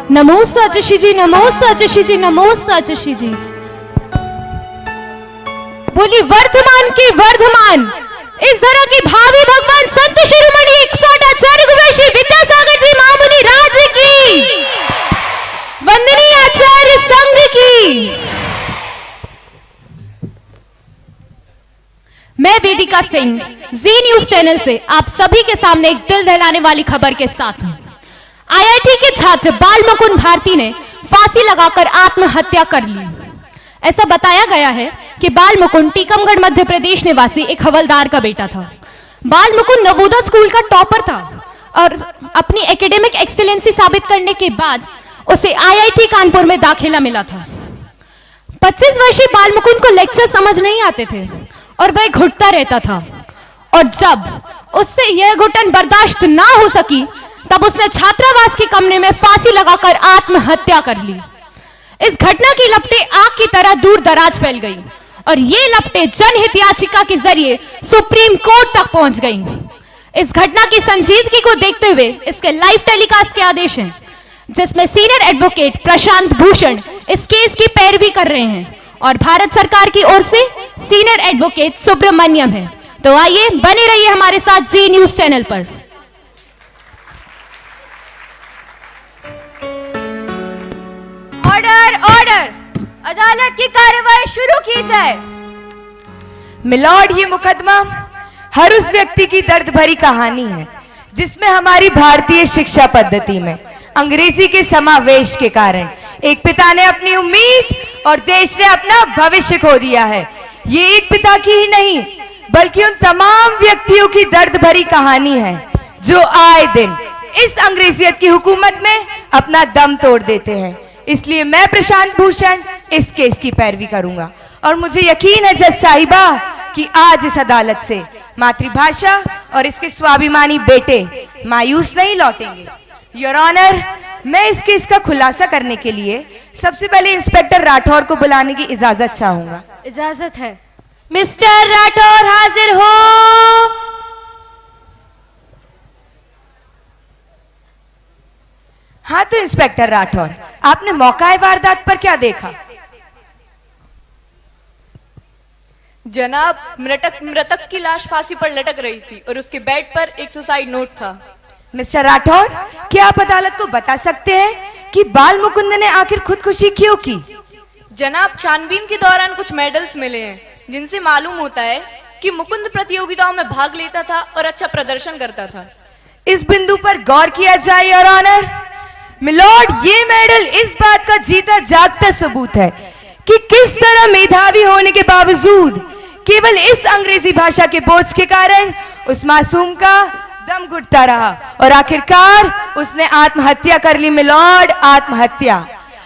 नमो साजशी जी, नमो साजशी जी, नमो साजशी जी। बोली वर्धमान की वर्धमान, इस धरा की भावी भगवान संत शिरोमणि 108 वर्षीय विद्यासागर जी महामुनि राज की, वंदनीय आचार्य संघ की। मैं वेदिका सिंह जी न्यूज चैनल से आप सभी के सामने एक दिल दहलाने वाली खबर के साथ हूं। आईआईटी के छात्र बाल मुकुंद भारती ने फांसी लगाकर आत्महत्या कर ली। ऐसा बताया गया है कि बाल मुकुंद टीकमगढ़ मध्य प्रदेश निवासी एक हवलदार का बेटा था। बाल मुकुंद नवोदय स्कूल का टॉपर था और अपनी एकेडमिक एक्सीलेंसी साबित करने के बाद उसे आईआईटी कानपुर में दाखिला मिला था। 25 वर्षीय बाल मुकुंद को लेक्चर समझ नहीं आते थे और वह घुटता रहता था, और जब उससे यह घुटन बर्दाश्त ना हो सकी तब उसने छात्रावास के कमरे में फांसी लगाकर आत्महत्या कर ली। इस घटना की लपटें आग की तरह दूर दराज फैल गई और ये लपटें जनहित याचिका के जरिए सुप्रीम कोर्ट तक पहुंच गई। इस घटना की संजीदगी को देखते हुए इसके लाइव टेलीकास्ट के आदेश हैं, जिसमें सीनियर एडवोकेट प्रशांत भूषण इस केस की पैरवी कर रहे हैं और भारत सरकार की ओर से सीनियर एडवोकेट सुब्रमण्यम है। तो आइए बने रहिए हमारे साथ जी न्यूज चैनल पर। ऑर्डर ऑर्डर, अदालत की कार्रवाई शुरू की जाए। मिलॉर्ड, ये मुकदमा हर उस व्यक्ति की दर्द भरी कहानी है जिसमें हमारी भारतीय शिक्षा पद्धति में अंग्रेजी के समावेश के कारण एक पिता ने अपनी उम्मीद और देश ने अपना भविष्य खो दिया है। ये एक पिता की ही नहीं बल्कि उन तमाम व्यक्तियों की दर्द भरी कहानी है जो आए दिन इस अंग्रेजियत की हुकूमत में अपना दम तोड़ देते हैं। इसलिए मैं प्रशांत भूषण इस केस की पैरवी करूंगा और मुझे यकीन है जज साहिबा कि आज इस अदालत से मातृभाषा और इसके स्वाभिमानी बेटे मायूस नहीं लौटेंगे। योर ऑनर, मैं इस केस का खुलासा करने के लिए सबसे पहले इंस्पेक्टर राठौर को बुलाने की इजाजत चाहूंगा। इजाजत है। मिस्टर राठौर हाजिर हो। हाँ तो इंस्पेक्टर राठौर, आपने मौका वारदात पर क्या देखा? जनाब, मृतक की लाश फांसी पर लटक रही थी और उसके बेड पर एक सुसाइड नोट था। मिस्टर राठौर, क्या आप अदालत को बता सकते हैं कि बाल मुकुंद ने आखिर खुदकुशी क्यों की? जनाब, छानबीन के दौरान कुछ मेडल्स मिले हैं जिनसे मालूम होता है कि मुकुंद प्रतियोगिताओं में भाग लेता था और अच्छा प्रदर्शन करता था। इस बिंदु पर गौर किया जाए योर ऑनर। मिलॉर्ड, ये मेडल इस बात का जीता जागता सबूत है कि किस तरह मेधावी होने के बावजूद केवल इस अंग्रेजी भाषा के बोझ के कारण उस मासूम का दम घुटता रहा और आखिरकार उसने आत्महत्या कर ली। मिलॉर्ड, आत्महत्या।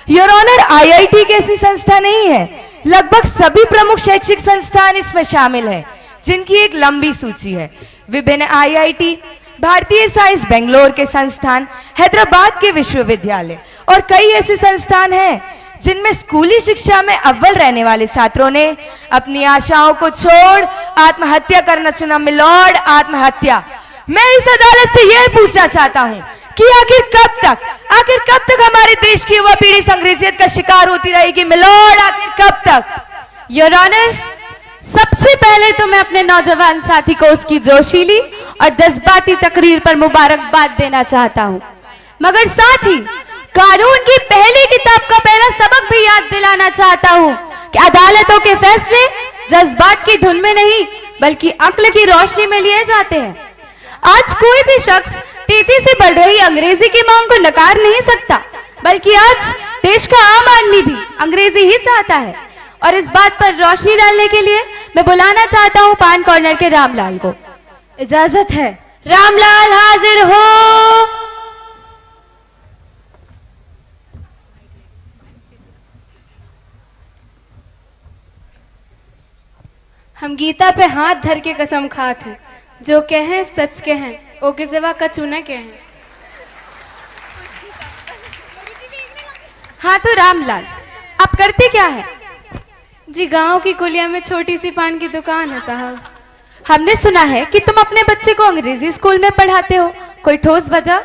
योर ऑनर, आईआईटी की ऐसी संस्था नहीं है, लगभग सभी प्रमुख शैक्षिक संस्थान इसमें शामिल हैं, जिनकी एक लंबी सूची है। विभिन्न आईआईटी, भारतीय साइंस बेंगलोर के संस्थान, हैदराबाद के विश्वविद्यालय और कई ऐसे संस्थान हैं जिनमें स्कूली शिक्षा में अव्वल रहने वाले छात्रों ने अपनी आशाओं को छोड़ आत्महत्या करना चुना। मिलॉर्ड, आत्महत्या। मैं इस अदालत से यह पूछना चाहता हूं कि आखिर कब तक हमारे देश की युवा पीढ़ी अंग्रेजियत का शिकार होती रहेगी? मिलॉर्ड, आखिर कब तक? योर ऑनर, सबसे पहले तो मैं अपने नौजवान साथी को उसकी जोशीली और जज्बाती तकरीर पर मुबारकबाद देना चाहता हूं, मगर साथ ही कानून की पहली किताब का पहला सबक भी याद दिलाना चाहता हूं कि अदालतों के फैसले जज्बात की धुन में नहीं बल्कि अक्ल की रोशनी में लिए जाते हैं। आज कोई भी शख्स तेजी से बढ़ रही अंग्रेजी की मांग को नकार नहीं सकता, बल्कि आज देश का आम आदमी भी अंग्रेजी ही चाहता है। और इस बात पर रोशनी डालने के लिए मैं बुलाना चाहता हूं पान कॉर्नर के रामलाल को। इजाजत है। रामलाल हाजिर हो। हम गीता पे हाथ धर के कसम खाते हैं, जो कहें सच कहें, ओ के सिवा कछु न कहें। हाँ तो रामलाल, आप करते क्या है? जी, गांव की कुलिया में छोटी सी पान की दुकान है साहब। हमने सुना है कि तुम अपने बच्चे को अंग्रेजी स्कूल में पढ़ाते हो, कोई ठोस वजह?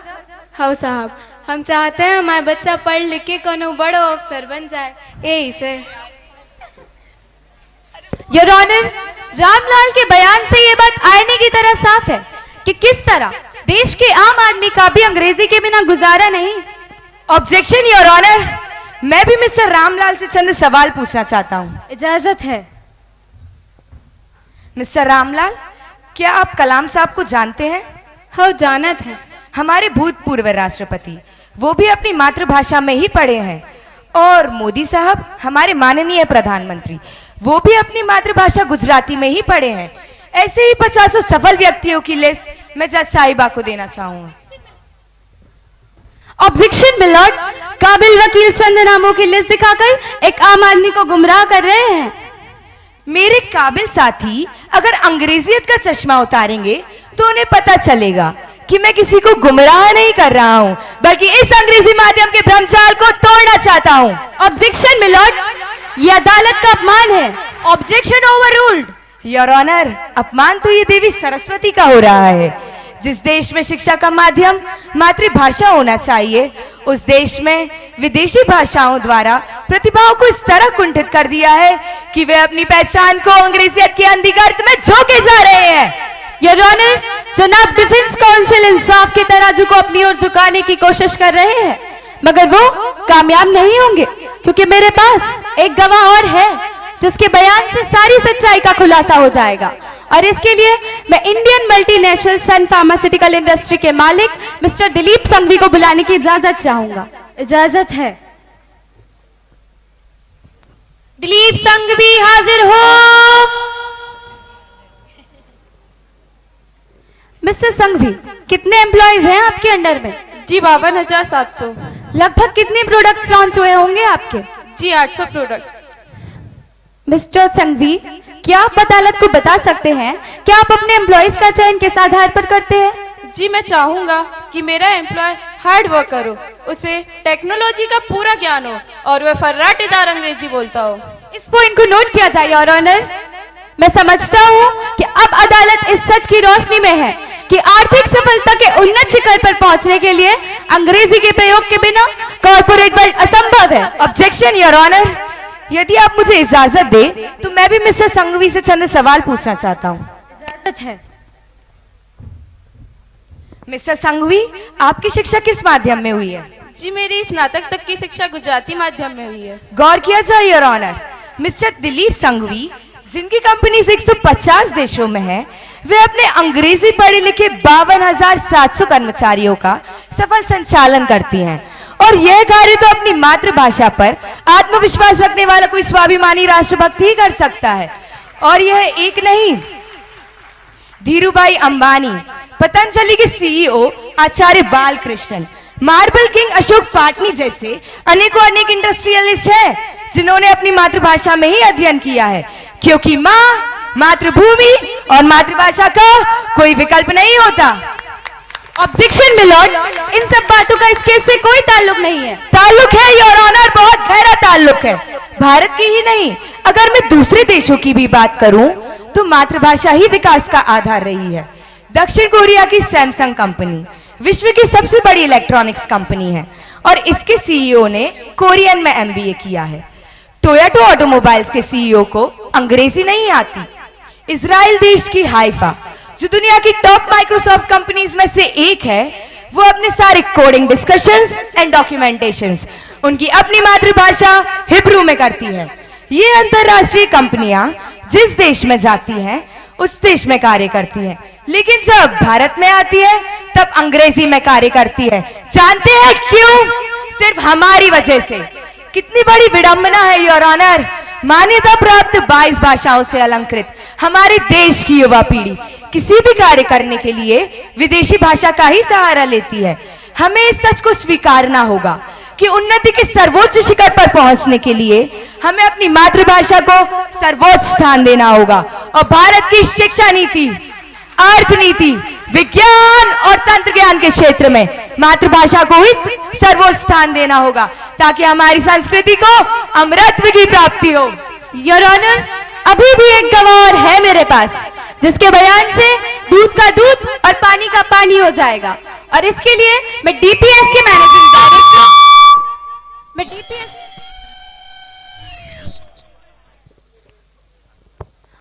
हाँ साहब, हम चाहते हैं हमारा बच्चा पढ़ लिख के कोनो बड़ो अफसर बन जाए, यही से। योर ऑनर, रामलाल के बयान से ये बात आईने की तरह साफ है कि किस तरह देश के आम आदमी का भी अंग्रेजी के बिना गुजारा नहीं। ऑब्जेक्शन योर ऑनर, मैं भी मिस्टर रामलाल से चंद सवाल पूछना चाहता हूँ। इजाजत है। मिस्टर रामलाल, क्या आप कलाम साहब को जानते हैं? हो जानत है। हमारे भूतपूर्व राष्ट्रपति, वो भी अपनी मातृभाषा में ही पढ़े हैं। और मोदी साहब, हमारे माननीय प्रधानमंत्री, वो भी अपनी मातृभाषा गुजराती में ही पढ़े हैं। ऐसे ही 50 सफल व्यक्तियों की लिस्ट मैं जज साहिबा को देना चाहूंगा। ऑब्जेक्शन मिलॉर्ड, काबिल वकील चंद नामों की लिस्ट दिखाकर एक आम आदमी को गुमराह कर रहे हैं। मेरे काबिल साथी अगर अंग्रेजियत का चश्मा उतारेंगे तो उन्हें पता चलेगा कि मैं किसी को गुमराह नहीं कर रहा हूं, बल्कि इस अंग्रेजी माध्यम के भ्रमजाल को तोड़ना चाहता हूं। ऑब्जेक्शन मिलॉर्ड, ये अदालत का अपमान है। Objection overruled. योर ऑनर, अपमान तो ये देवी सरस्वती का हो रहा है। जिस देश में शिक्षा का माध्यम मातृभाषा होना चाहिए, उस देश में विदेशी भाषाओं द्वारा प्रतिभाओं को इस तरह कुंठित कर दिया है कि वे अपनी पहचान को अंग्रेजियत के अंधीगर्त में झोंके जा रहे हैं। योर ऑनर, जनाब डिफेंस काउंसिल इंसाफ के तराजू को अपनी ओर झुकाने की कोशिश कर रहे हैं, मगर वो कामयाब नहीं होंगे, क्योंकि मेरे पास एक गवाह और है जिसके बयान से सारी सच्चाई का खुलासा हो जाएगा। और इसके लिए मैं इंडियन मल्टीनेशनल सन फार्मास्यूटिकल इंडस्ट्री के मालिक मिस्टर दिलीप संघवी को बुलाने की इजाजत चाहूंगा। इजाजत है। दिलीप संघवी हाजिर हो। मिस्टर संघवी, कितने एम्प्लॉयज हैं आपके अंडर में? जी 52,700। लगभग कितने प्रोडक्ट्स लॉन्च हुए होंगे आपके? जी 800 प्रोडक्ट। मिस्टर संघवी, क्या आप अदालत को बता सकते हैं कि आप अपने एम्प्लॉयज का चयन किस आधार पर करते हैं? जी मैं चाहूंगा कि मेरा एम्प्लॉय हार्ड वर्कर हो, उसे टेक्नोलॉजी का पूरा ज्ञान हो और वह फर्राटेदार अंग्रेजी बोलता हो। इस पॉइंट को नोट किया जाए योर ऑनर। मैं समझता हूँ कि अब अदालत इस सच की रोशनी में है कि आर्थिक सफलता के उन्नत शिखर पर पहुंचने के लिए अंग्रेजी के प्रयोग के बिना कॉर्पोरेट वर्ल्ड असंभव है। ऑब्जेक्शन योर ऑनर, यदि आप मुझे इजाजत दे तो मैं भी मिस्टर संघवी से चंद सवाल पूछना चाहता हूँ। इजाजत है। मिस्टर संघवी, आपकी शिक्षा किस माध्यम में हुई है? जी मेरी स्नातक तक की शिक्षा गुजराती माध्यम में हुई है। गौर किया जाए your honour, mister Dilip Sanghvi, जिनकी कंपनी 150 देशों में है, वे अपने अंग्रेजी पढ़े लिखे 52,700 कर्मचारियों का सफल संचालन करती हैं। और यह कार्य तो अपनी मातृभाषा पर आत्मविश्वास रखने वाला कोई स्वाभिमानी राष्ट्रभक्त ही कर सकता है। और यह एक नहीं, धीरूभाई अंबानी, पतंजलि के सीईओ आचार्य बालकृष्णन, मार्बल किंग अशोक पाटनी जैसे अनेक इंडस्ट्रियलिस्ट हैं जिन्होंने अपनी मातृभाषा में ही अध्ययन किया है, क्योंकि माँ, मातृभूमि और मातृभाषा का कोई विकल्प नहीं होता। ऑब्जेक्शन मिलॉर्ड, इन सब बातों का इस केस से कोई ताल्लुक नहीं है। ताल्लुक है योर ऑनर, बहुत गहरा ताल्लुक है। भारत की ही नहीं, अगर मैं दूसरे देशों की भी बात करूं तो मातृभाषा ही विकास का आधार रही है। दक्षिण कोरिया की सैमसंग कंपनी विश्व की सबसे बड़ी इलेक्ट्रॉनिक्स कंपनी है और इसके सीईओ ने कोरियन में एमबीए किया है। टोयोटा ऑटोमोबाइल्स के सीईओ को अंग्रेजी नहीं आती। इजराइल देश की हाइफा, जो दुनिया की टॉप माइक्रोसॉफ्ट कंपनीज में से एक है, वो अपने सारे कोडिंग डिस्कशंस एंड डॉक्यूमेंटेशंस उनकी अपनी मातृभाषा हिब्रू में करती है। ये अंतरराष्ट्रीय कंपनियां जिस देश में जाती हैं उस देश में कार्य करती हैं, लेकिन जब भारत में आती है तब अंग्रेजी में कार्य करती है। जानते हैं क्यों? सिर्फ हमारी वजह से। कितनी बड़ी विडंबना है योर ऑनर, मान्यता प्राप्त 22 भाषाओं से अलंकृत हमारे देश की युवा पीढ़ी किसी भी कार्य करने के लिए विदेशी भाषा का ही सहारा लेती है। हमें इस सच को स्वीकारना होगा कि उन्नति के सर्वोच्च शिखर पर पहुंचने के लिए हमें अपनी मातृभाषा को सर्वोच्च स्थान देना होगा और भारत की शिक्षा नीति, अर्थनीति, विज्ञान और तंत्र ज्ञान के क्षेत्र में मातृभाषा को ही सर्वोच्च स्थान देना होगा ताकि हमारी संस्कृति को अमरत्व की प्राप्ति हो। योर ऑनर, अभी भी एक गवाह है मेरे पास जिसके बयान से दूध का दूध और पानी का पानी हो जाएगा, और इसके लिए मैं डीपीएस के मैनेजिंग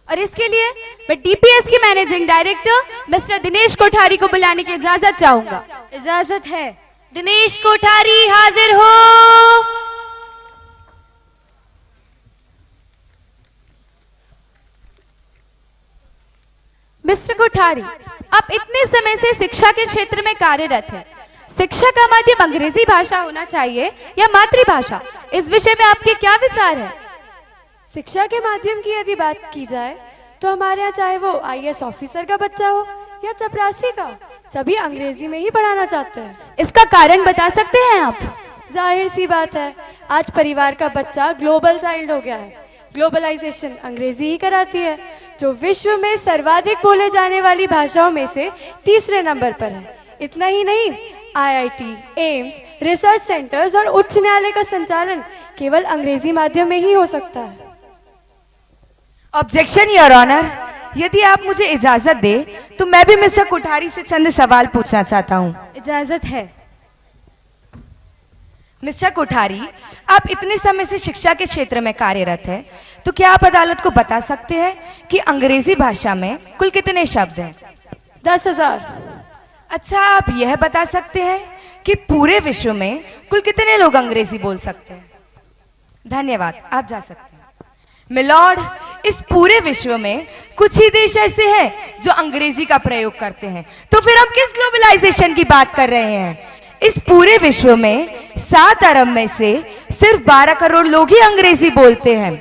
और इसके लिए मैं डीपीएस की managing director mister Dinesh Kothari को बुलाने की इजाजत चाहूंगा। इजाजत है। दिनेश कोठारी हाजिर हो। मिस्टर कोठारी, आप इतने समय से शिक्षा के क्षेत्र में कार्यरत हैं। शिक्षा का माध्यम अंग्रेजी भाषा होना चाहिए या मातृभाषा, इस विषय में आपके क्या विचार है? शिक्षा के माध्यम की यदि बात की जाए तो हमारे यहाँ चाहे वो आईएएस ऑफिसर का बच्चा हो या चपरासी का, सभी अंग्रेजी में ही पढ़ाना चाहते हैं। इसका कारण बता सकते हैं आप? जाहिर सी बात है, आज परिवार का बच्चा ग्लोबल चाइल्ड हो गया है। ग्लोबलाइजेशन अंग्रेजी ही कराती है, जो विश्व में सर्वाधिक बोले जाने वाली भाषाओं में से तीसरे नंबर पर है। इतना ही नहीं, आईआईटी, एम्स, रिसर्च सेंटर्स और उच्च न्यायालय का संचालन केवल अंग्रेजी माध्यम में ही हो सकता है। ऑब्जेक्शन योर ऑनर, यदि आप मुझे इजाजत दे तो मैं भी मिस्टर कोठारी से चंद सवाल पूछना चाहता हूँ। इजाजत है। मिस्टर कोठारी, आप इतने समय से शिक्षा के क्षेत्र में कार्यरत हैं, तो क्या आप अदालत को बता सकते हैं कि अंग्रेजी भाषा में कुल कितने शब्द हैं? 10,000। अच्छा, आप यह बता सकते हैं कि पूरे विश्व में कुल कितने लोग अंग्रेजी बोल सकते हैं? धन्यवाद, आप जा सकते हैं। मिलॉर्ड, इस पूरे विश्व में कुछ ही देश ऐसे हैं जो अंग्रेजी का प्रयोग करते हैं, तो फिर हम किस ग्लोबलाइजेशन की बात कर रहे हैं? इस पूरे विश्व में 7 अरब में से सिर्फ 12 करोड़ लोग ही अंग्रेजी बोलते हैं।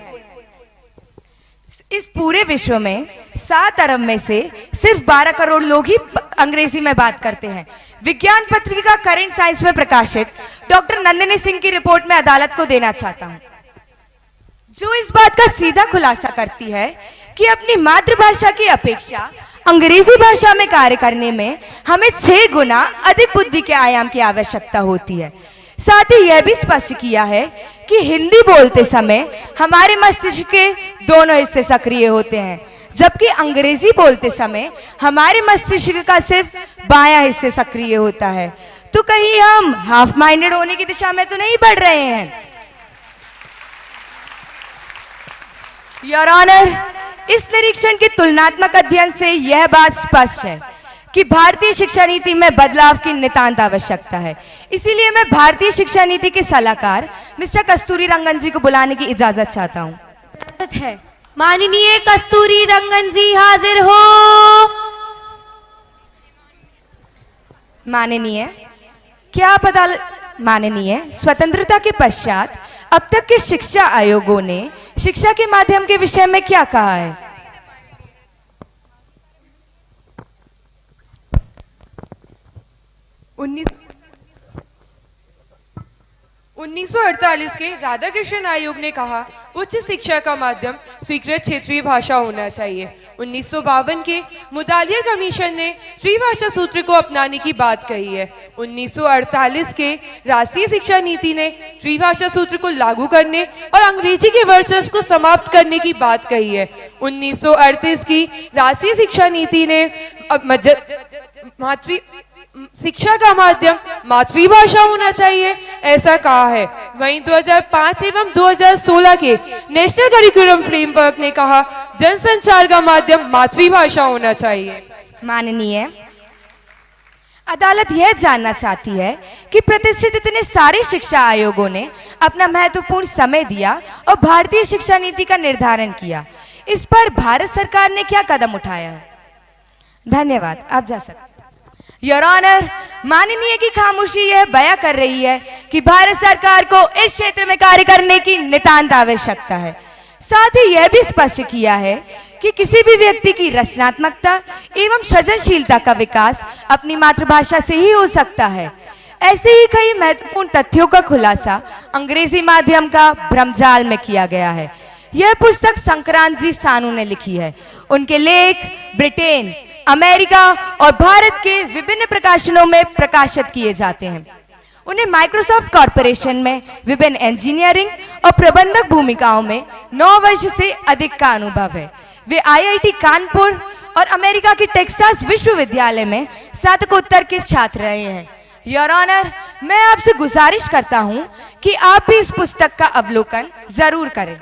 इस पूरे विश्व में 7 अरब में से सिर्फ 12 करोड़ लोग ही अंग्रेजी में बात करते हैं। विज्ञान पत्रिका करंट साइंस में प्रकाशित डॉक्टर नंदिनी सिंह की रिपोर्ट में अदालत को देना चाहता हूं, जो इस बात का सीधा खुलासा करती है कि अपनी मातृभाषा की अपेक्षा अंग्रेजी भाषा में कार्य करने में हमें 6 गुना अधिक बुद्धि के आयाम की आवश्यकता होती है। साथ ही यह भी स्पष्ट किया है कि हिंदी बोलते समय हमारे मस्तिष्क के दोनों हिस्से सक्रिय होते हैं, जबकि अंग्रेजी बोलते समय हमारे मस्तिष्क का सिर्फ बायां हिस्सा सक्रिय होता है। तो कहीं हम हाफ माइंडेड होने की दिशा में तो नहीं बढ़ रहे हैं? योर ऑनर, इस निरीक्षण के तुलनात्मक अध्ययन से यह बात स्पष्ट है कि भारतीय शिक्षा नीति में बदलाव की नितांत आवश्यकता है। इसीलिए मैं भारतीय शिक्षा नीति के सलाहकार मिस्टर कस्तूरी रंगन जी को बुलाने की इजाजत चाहता हूँ। इजाजत है। माननीय कस्तूरी रंगन जी हाजिर हो। माननीय, क्या आप अदालत? माननीय, स्वतंत्रता के पश्चात अब तक के शिक्षा आयोगों ने शिक्षा के माध्यम के विषय में क्या कहा है? 1948 के राधाकृष्णन आयोग ने कहा उच्च शिक्षा का माध्यम स्वीकृत क्षेत्रीय भाषा होना चाहिए। 1952 के मुतालिया कमीशन ने त्रिभाषा सूत्र को अपनाने की बात कही है। 1948 के राष्ट्रीय शिक्षा नीति ने त्रिभाषा सूत्र को लागू करने और अंग्रेजी के वर्चस्व को समाप्त करने की बात कही है। 1938 की राष्ट्रीय शिक्षा नीति ने शिक्षा का माध्यम मातृभाषा होना चाहिए ऐसा कहा है। वहीं 2005 एवं 2016 के नेशनल करिकुलम फ्रेमवर्क ने कहा जनसंचार का माध्यम मातृभाषा होना चाहिए। माननीय, अदालत यह जानना चाहती है कि प्रतिष्ठित इतने सारे शिक्षा आयोगों ने अपना महत्वपूर्ण समय दिया और भारतीय शिक्षा नीति का निर्धारण किया, इस पर भारत सरकार ने क्या कदम उठाया है? धन्यवाद, आप जा सकते हैं। योर ऑनर, माननीय की खामोशी यह बयां कर रही है कि भारत सरकार को इस क्षेत्र में कार्य करने की नितांत आवश्यकता है। साथ ही यह भी स्पष्ट किया है कि किसी भी व्यक्ति की रचनात्मकता एवं सृजनशीलता का विकास अपनी मातृभाषा से ही हो सकता है। ऐसे ही कई महत्वपूर्ण तथ्यों का खुलासा अंग्रेजी माध्यम का भ्रमजाल में किया गया है। यह पुस्तक संक्रांत जी सानू ने लिखी है। उनके लेख ब्रिटेन, अमेरिका और भारत के विभिन्न प्रकाशनों में प्रकाशित किए जाते हैं। उन्हें माइक्रोसॉफ्ट कॉरपोरेशन में विभिन्न इंजीनियरिंग और प्रबंधक भूमिकाओं में 9 वर्ष से अधिक का अनुभव है। वे आईआईटी कानपुर और अमेरिका के टेक्सास विश्वविद्यालय में स्नातकोत्तर के छात्र रहे हैं। योर ऑनर, मैं आपसे गुजारिश करता हूं कि आप भी इस पुस्तक का अवलोकन जरूर करें।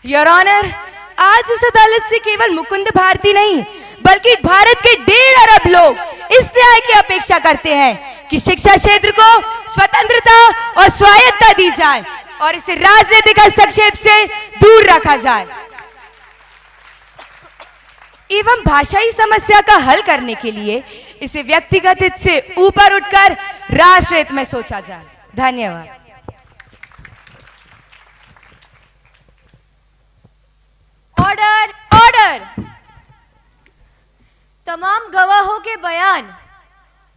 योर ऑनर, आज इस अदालत से केवल मुकुंद भारती नहीं बल्कि भारत के 1.5 अरब लोग इस न्याय की अपेक्षा करते हैं कि शिक्षा क्षेत्र को स्वतंत्रता और स्वायत्तता दी जाए और इसे राजनीतिक हस्तक्षेप से दूर रखा जाए एवं भाषाई समस्या का हल करने के लिए इसे व्यक्तिगत हित से ऊपर उठकर राष्ट्र हित में सोचा जाए। धन्यवाद। Order, order. तमाम गवाहों के बयान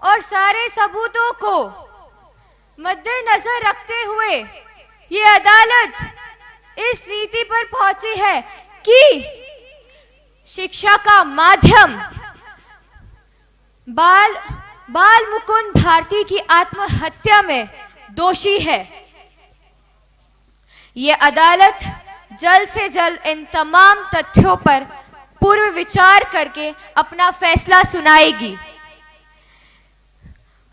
और सारे सबूतों को मद्देनजर रखते हुए ये अदालत इस नीति पर पहुंची है कि शिक्षा का माध्यम बाल मुकुंद भारती की आत्महत्या में दोषी है। ये अदालत जल्द से जल्द इन तमाम तथ्यों पर पूर्व विचार करके अपना फैसला सुनाएगी।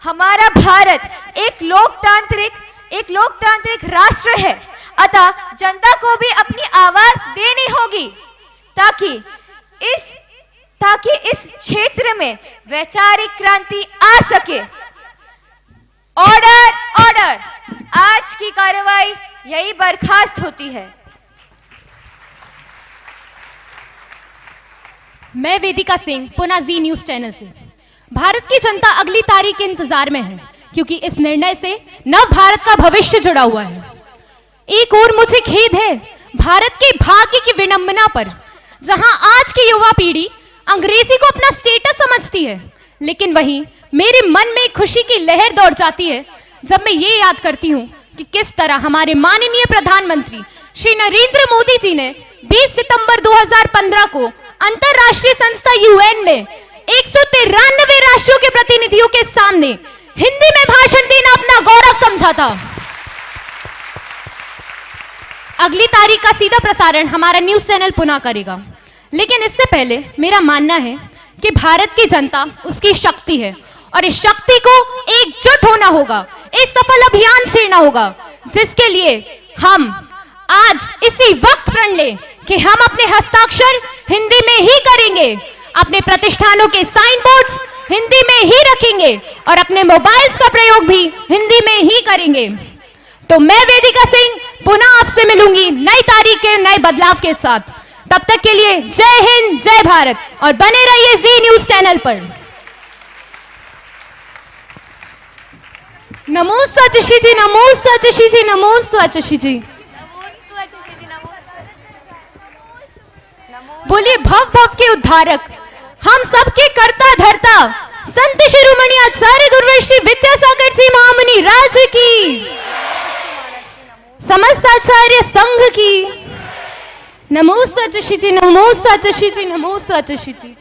हमारा भारत एक लोकतांत्रिक राष्ट्र है, अतः जनता को भी अपनी आवाज देनी होगी ताकि इस क्षेत्र में वैचारिक क्रांति आ सके। Order, order. आज की कार्रवाई यही बर्खास्त होती है। मैं वेदिका सिंह, पुनः जी न्यूज चैनल से। भारत की जनता अगली तारीख के इंतजार में है क्योंकि इस निर्णय से नव भारत का भविष्य जुड़ा हुआ है। एक और मुझे खेद है भारत के भाग्य की विडंबना पर, जहां आज की युवा पीढ़ी अंग्रेजी को अपना स्टेटस समझती है, लेकिन वहीं मेरे मन में खुशी की लहर दौड़ जाती है जब मैं ये याद करती हूं कि किस तरह हमारे माननीय प्रधानमंत्री श्री नरेंद्र मोदी जी ने 20 सितंबर 2015 को अंतरराष्ट्रीय संस्था यूएन में 193 राष्ट्रों के प्रतिनिधियों के सामने हिंदी में भाषण देना अपना गौरव समझा था। अगली तारीख का सीधा प्रसारण हमारा न्यूज चैनल पुनः करेगा, लेकिन इससे पहले मेरा मानना है कि भारत की जनता उसकी शक्ति है और इस शक्ति को एकजुट होना होगा, एक सफल अभियान छेड़ना होगा, जिसके लिए हम आज इसी वक्त प्रण लें कि हम अपने हस्ताक्षर हिंदी में ही करेंगे, अपने प्रतिष्ठानों के साइन बोर्ड्स हिंदी में ही रखेंगे और अपने मोबाइल्स का प्रयोग भी हिंदी में ही करेंगे। तो मैं वेदिका सिंह पुनः आपसे मिलूंगी नई तारीख के नए बदलाव के साथ। तब तक के लिए जय हिंद, जय भारत और बने रहिए जी न्यूज चैनल पर। नमो स्वचशी जी, नमो स्वचशी जी, नमो स्वचशी जी। बोलिए भव भव के उद्धारक, हम सबके कर्ता धर्ता संत शिरोमणि आचार्य गुरुवर श्री विद्यासागर जी महामुनि राज की, समस्त आचार्य संघ की। नमो स्वचशी जी, नमो स्वचशी जी, नमो स्वचशी जी।